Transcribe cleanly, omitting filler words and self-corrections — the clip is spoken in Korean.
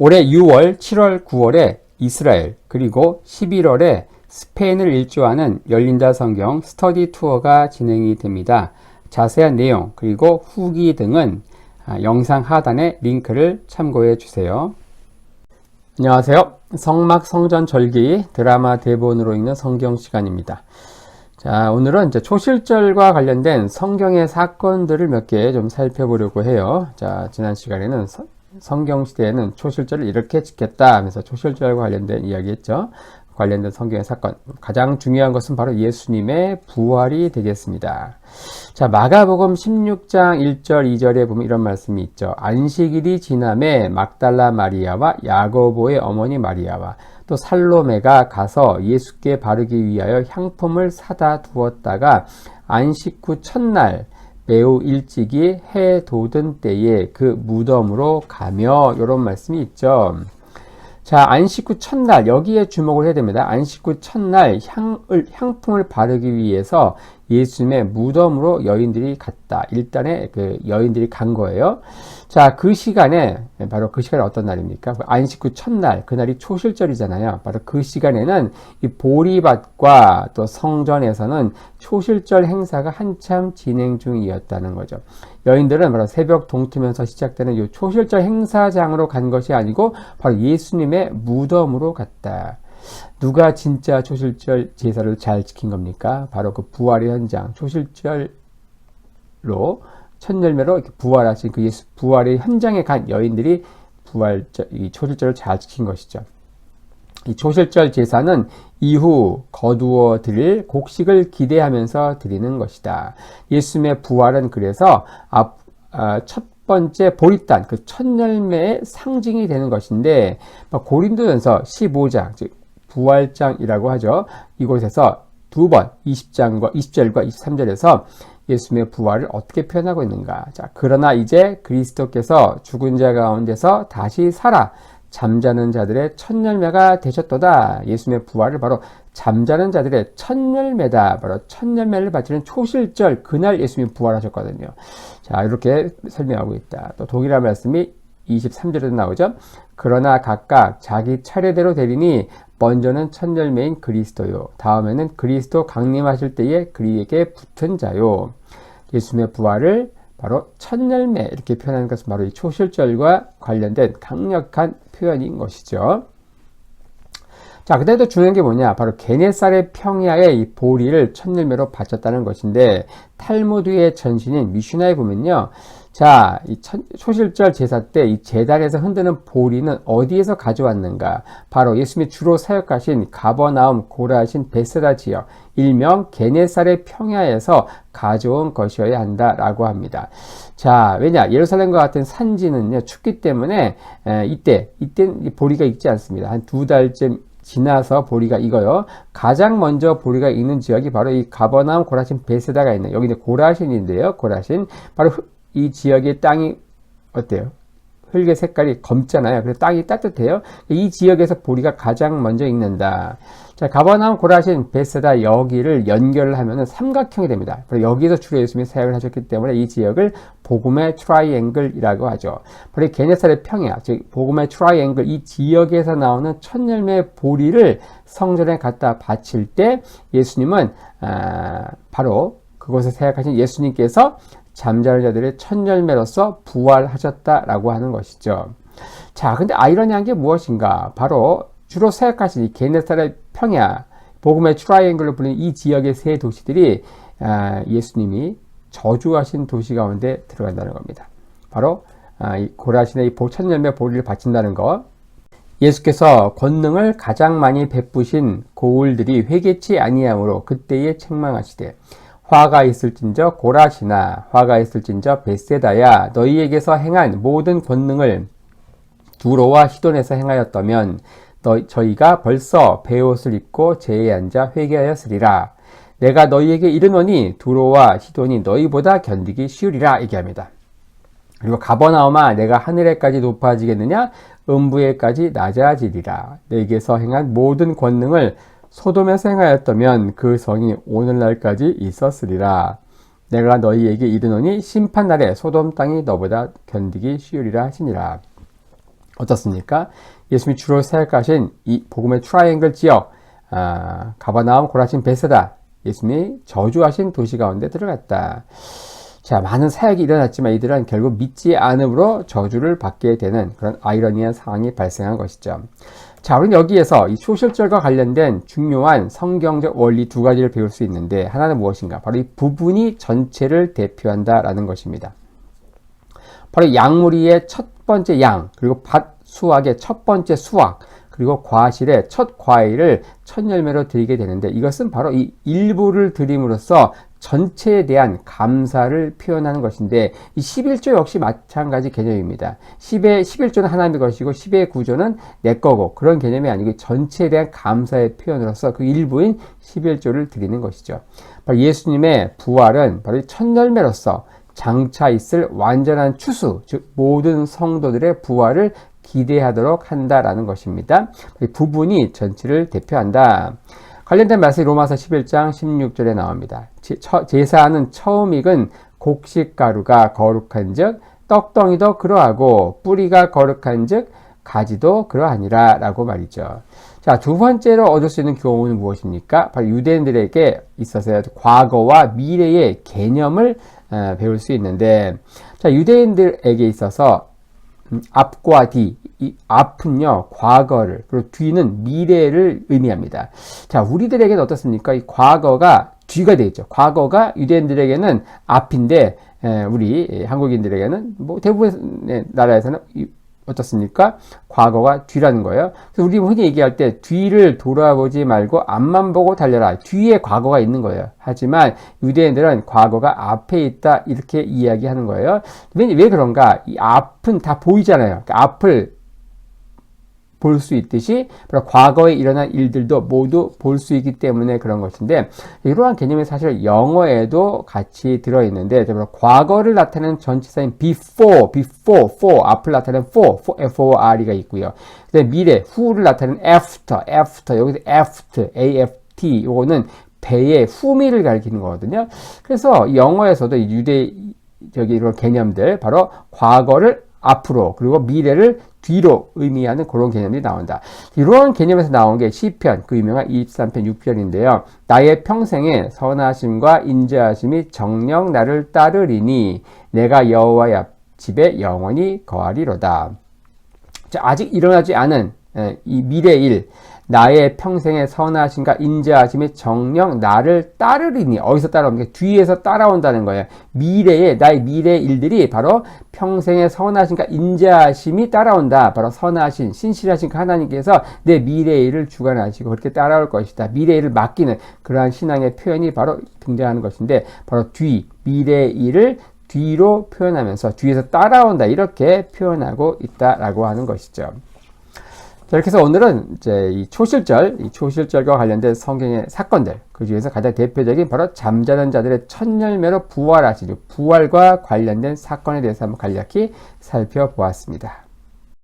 올해 6월, 7월, 9월에 이스라엘, 그리고 11월에 스페인을 일주하는 열린다 성경 스터디 투어가 진행이 됩니다. 자세한 내용, 그리고 후기 등은 영상 하단에 링크를 참고해 주세요. 안녕하세요. 성막 성전 절기 드라마 대본으로 읽는 성경 시간입니다. 자, 오늘은 이제 초실절과 관련된 성경의 사건들을 몇 개 좀 살펴보려고 해요. 자, 지난 시간에는 성경 시대에는 초실절을 이렇게 지켰다 하면서 초실절과 관련된 이야기했죠. 관련된 성경의 사건. 가장 중요한 것은 바로 예수님의 부활이 되겠습니다. 자, 마가복음 16장 1절 2절에 보면 이런 말씀이 있죠. 안식일이 지남에 막달라 마리아와 야고보의 어머니 마리아와 또 살로메가 가서 예수께 바르기 위하여 향품을 사다 두었다가 안식 후 첫날 매우 일찍이 해 돋은 때에 그 무덤으로 가며 이런 말씀이 있죠. 자, 안식 후 첫날 여기에 주목을 해야 됩니다. 안식 후 첫날 향품을 바르기 위해서 예수님의 무덤으로 여인들이 갔다. 일단에 그 여인들이 간 거예요. 자, 그 시간에 바로 그 시간이 어떤 날입니까? 안식 후 첫날, 그날이 초실절이잖아요. 바로 그 시간에는 이 보리밭과 또 성전에서는 초실절 행사가 한참 진행 중이었다는 거죠. 여인들은 바로 새벽 동트면서 시작되는 이 초실절 행사장으로 간 것이 아니고 바로 예수님의 무덤으로 갔다. 누가 진짜 초실절 제사를 잘 지킨 겁니까? 바로 그 부활의 현장, 초실절로 첫 열매로 이렇게 부활하신 그 예수 부활의 현장에 간 여인들이 이 초실절을 잘 지킨 것이죠. 이 초실절 제사는 이후 거두어 드릴 곡식을 기대하면서 드리는 것이다. 예수님의 부활은 그래서 첫 번째 보리단, 그 첫 열매의 상징이 되는 것인데, 고린도전서 15장, 즉 부활장이라고 하죠. 이곳에서 두 번 20절과 23절에서 예수님의 부활을 어떻게 표현하고 있는가. 자, 그러나 이제 그리스도께서 죽은 자 가운데서 다시 살아 잠자는 자들의 첫 열매가 되셨도다. 예수님의 부활을 바로 잠자는 자들의 첫 열매다. 바로 첫 열매를 바치는 초실절, 그날 예수님이 부활하셨거든요. 자, 이렇게 설명하고 있다. 또 동일한 말씀이 23절에도 나오죠. 그러나 각각 자기 차례대로 되리니 먼저는 첫 열매인 그리스도요. 다음에는 그리스도 강림하실 때에 그리에게 붙은 자요. 예수님의 부활을 바로 첫 열매 이렇게 표현하는 것은 바로 이 초실절과 관련된 강력한 표현인 것이죠. 자, 그때도 중요한 게 뭐냐? 바로 게네사렛 평야에 이 보리를 첫 열매로 바쳤다는 것인데, 탈무드의 전신인 미슈나에 보면요. 자, 이 초실절 제사 때 이 제단에서 흔드는 보리는 어디에서 가져왔는가? 바로 예수님이 주로 사역하신 가버나움, 고라신, 베세다 지역, 일명 게네사렛 평야에서 가져온 것이어야 한다라고 합니다. 자, 왜냐? 예루살렘과 같은 산지는요, 춥기 때문에 이때 보리가 익지 않습니다. 한 두 달쯤 지나서 보리가 익어요. 가장 먼저 보리가 익는 지역이 바로 이 가버나움, 고라신, 베세다가 있는, 여기는 고라신인데요. 고라신. 바로 이 지역의 땅이 어때요? 흙의 색깔이 검잖아요. 그래서 땅이 따뜻해요. 이 지역에서 보리가 가장 먼저 익는다. 자, 가버나움, 고라신, 베세다 여기를 연결을 하면은 삼각형이 됩니다. 여기에서 주로 예수님이 사역을 하셨기 때문에 이 지역을 복음의 트라이앵글이라고 하죠. 바로 게네사렛 평야, 즉 복음의 트라이앵글, 이 지역에서 나오는 첫 열매 보리를 성전에 갖다 바칠 때 예수님은 바로 그곳에 사역하신 예수님께서 잠자는 자들의 첫 열매로서 부활하셨다라고 하는 것이죠. 자, 근데 아이러니한 게 무엇인가? 바로 주로 사역하신 이 게네사렛 평야, 복음의 트라이앵글로 불리는 이 지역의 세 도시들이 예수님이 저주하신 도시 가운데 들어간다는 겁니다. 바로 이 고라신의 이 첫 열매 보리를 바친다는 것. 예수께서 권능을 가장 많이 베푸신 고울들이 회개치 아니함으로 그때에 책망하시되 화가 있을진저 고라시나 화가 있을진저 베세다야 너희에게서 행한 모든 권능을 두로와 시돈에서 행하였다면 저희가 벌써 베옷을 입고 제에 앉아 회개하였으리라. 내가 너희에게 이르노니 두로와 시돈이 너희보다 견디기 쉬우리라 얘기합니다. 그리고 가버나움아 내가 하늘에까지 높아지겠느냐 음부에까지 낮아지리라. 내게서 행한 모든 권능을 소돔에서 행하였다면 그 성이 오늘날까지 있었으리라. 내가 너희에게 이르노니 심판날에 소돔 땅이 너보다 견디기 쉬우리라 하시니라. 어떻습니까? 예수님이 주로 사역하신 이 복음의 트라이앵글 지역, 가버나움, 고라신, 베세다, 예수님이 저주하신 도시 가운데 들어갔다. 자, 많은 사역이 일어났지만 이들은 결국 믿지 않음으로 저주를 받게 되는 그런 아이러니한 상황이 발생한 것이죠. 자, 우리는 여기에서 이 초실절과 관련된 중요한 성경적 원리 두 가지를 배울 수 있는데, 하나는 무엇인가? 바로 이 부분이 전체를 대표한다라는 것입니다. 바로 양무리의 첫 번째 양, 그리고 밭 수확의 첫 번째 수확, 그리고 과실의 첫 과일을 첫 열매로 드리게 되는데, 이것은 바로 이 일부를 드림으로써 전체에 대한 감사를 표현하는 것인데, 이 11조 역시 마찬가지 개념입니다. 11조는 하나님의 것이고 10의 9조는 내 거고, 그런 개념이 아니고 전체에 대한 감사의 표현으로서 그 일부인 11조를 드리는 것이죠. 바로 예수님의 부활은 바로 첫 열매로서 장차 있을 완전한 추수, 즉 모든 성도들의 부활을 기대하도록 한다라는 것입니다. 부분이 전체를 대표한다. 관련된 말씀이 로마서 11장 16절에 나옵니다. 제사하는 처음 익은 곡식가루가 거룩한 즉 떡덩이도 그러하고 뿌리가 거룩한 즉 가지도 그러하니라 라고 말이죠. 자, 두 번째로 얻을 수 있는 교훈은 무엇입니까? 바로 유대인들에게 있어서 과거와 미래의 개념을 배울 수 있는데, 자, 유대인들에게 있어서 앞과 뒤, 이 앞은요 과거를, 그리고 뒤는 미래를 의미합니다. 자, 우리들에게는 어떻습니까? 이 과거가 뒤가 되죠. 과거가 유대인들에게는 앞인데, 우리 한국인들에게는 뭐 대부분의 나라에서는 어떻습니까? 과거가 뒤라는 거예요. 그래서 우리 흔히 얘기할 때 뒤를 돌아보지 말고 앞만 보고 달려라. 뒤에 과거가 있는 거예요. 하지만 유대인들은 과거가 앞에 있다 이렇게 이야기하는 거예요. 왜 그런가? 이 앞은 다 보이잖아요. 그러니까 앞을 볼 수 있듯이 과거에 일어난 일들도 모두 볼 수 있기 때문에 그런 것인데, 이러한 개념이 사실 영어에도 같이 들어있는데, 과거를 나타내는 전치사인 before, for, 앞을 나타내는 for가 있고요. 그다음에 미래, who를 나타내는 after, 여기서 aft, 요거는 배의 후미를 가리키는 거거든요. 그래서 영어에서도 이런 개념들, 바로 과거를 앞으로, 그리고 미래를 뒤로 의미하는 그런 개념이 나온다. 이러한 개념에서 나온 게 시편, 그 유명한 23편 6절인데요. 나의 평생에 선하심과 인자하심이 정녕 나를 따르리니 내가 여호와의 집에 영원히 거하리로다. 자, 아직 일어나지 않은 이 미래일, 나의 평생의 선하심과 인자하심이 정녕 나를 따르리니, 어디서 따라오는 게 뒤에서 따라온다는 거예요. 나의 미래 일들이 바로 평생의 선하심과 인자하심이 따라온다. 바로 선하신, 신실하신 하나님께서 내 미래 일을 주관하시고 그렇게 따라올 것이다. 미래 일을 맡기는 그러한 신앙의 표현이 바로 등장하는 것인데, 바로 미래 일을 뒤로 표현하면서 뒤에서 따라온다 이렇게 표현하고 있다라고 하는 것이죠. 자, 이렇게 해서 오늘은 이제 이 초실절과 관련된 성경의 사건들, 그 중에서 가장 대표적인 바로 잠자는 자들의 첫 열매로 부활하시는 부활과 관련된 사건에 대해서 한번 간략히 살펴보았습니다.